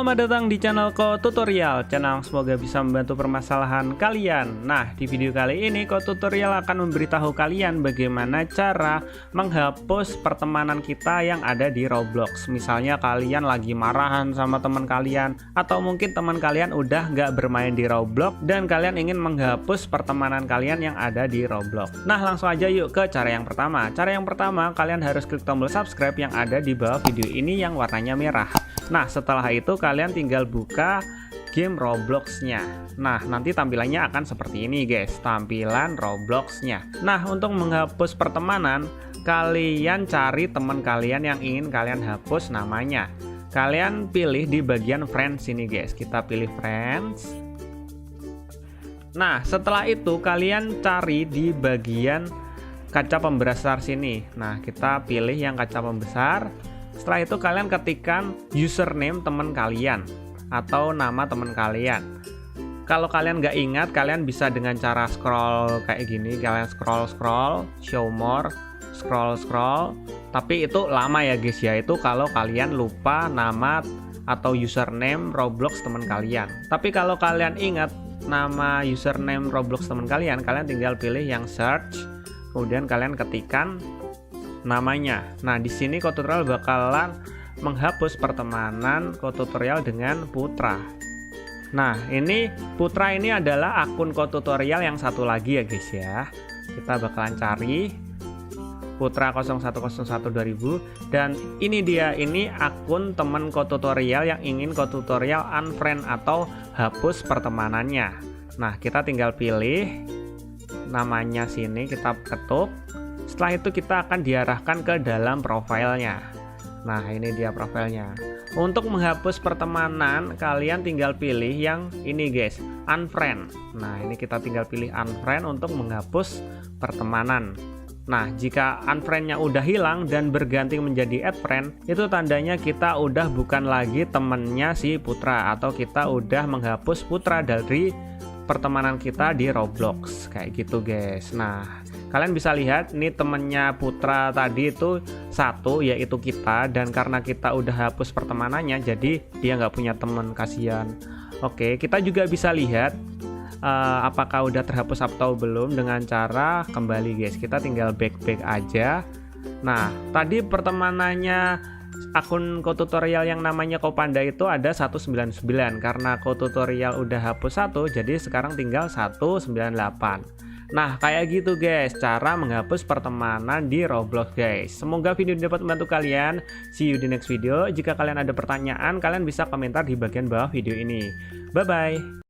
Selamat datang di channel Ko Tutorial, channel yang semoga bisa membantu permasalahan kalian. Nah, di video kali ini Ko Tutorial akan memberitahu kalian bagaimana cara menghapus pertemanan kita yang ada di Roblox. Misalnya kalian lagi marahan sama teman kalian, atau mungkin teman kalian udah nggak bermain di Roblox dan kalian ingin menghapus pertemanan kalian yang ada di Roblox. Nah, langsung aja yuk ke cara yang pertama. Cara yang pertama, kalian harus klik tombol subscribe yang ada di bawah video ini yang warnanya merah. Nah, setelah itu kalian tinggal buka game Roblox-nya. Nah, nanti tampilannya akan seperti ini guys, tampilan Roblox-nya. Nah, untuk menghapus pertemanan, kalian cari teman kalian yang ingin kalian hapus namanya. Kalian pilih di bagian friends ini guys, kita pilih friends. Nah, setelah itu kalian cari di bagian kaca pembesar sini. Nah, kita pilih yang kaca pembesar. Setelah itu kalian ketikkan username teman kalian atau nama teman kalian. Kalau kalian nggak ingat, kalian bisa dengan cara scroll kayak gini. Kalian scroll, show more, scroll. Tapi itu lama ya guys ya. Itu kalau kalian lupa nama atau username Roblox teman kalian. Tapi kalau kalian ingat nama username Roblox teman kalian, kalian tinggal pilih yang search. Kemudian kalian ketikkan namanya. Nah, di sini Ko Tutorial bakalan menghapus pertemanan Ko Tutorial dengan Putra. Nah, ini Putra ini adalah akun Ko Tutorial yang satu lagi ya guys ya. Kita bakalan cari Putra 01012000 dan ini dia, ini akun teman Ko Tutorial yang ingin Ko Tutorial unfriend atau hapus pertemanannya. Nah, kita tinggal pilih namanya sini, kita ketuk. Setelah itu kita akan diarahkan ke dalam profilnya. Nah, ini dia profilnya. Untuk menghapus pertemanan, kalian tinggal pilih yang ini guys, unfriend. Nah, ini kita tinggal pilih unfriend untuk menghapus pertemanan. Nah, jika unfriendnya udah hilang dan berganti menjadi add friend, itu tandanya kita udah bukan lagi temennya si Putra, atau kita udah menghapus Putra dari pertemanan kita di Roblox kayak gitu guys. Nah, kalian bisa lihat nih temennya Putra tadi itu satu, yaitu kita, dan karena kita udah hapus pertemanannya jadi dia nggak punya teman, kasihan. Oke, kita juga bisa lihat apakah udah terhapus atau belum dengan cara kembali guys. Kita tinggal back aja. Nah, tadi pertemanannya akun Ko Tutorial yang namanya Kopanda itu ada 199. Karena Ko Tutorial udah hapus satu, jadi sekarang tinggal 198. Nah, kayak gitu guys cara menghapus pertemanan di Roblox guys. Semoga video ini dapat membantu kalian. See you di next video. Jika kalian ada pertanyaan, kalian bisa komentar di bagian bawah video ini. Bye bye.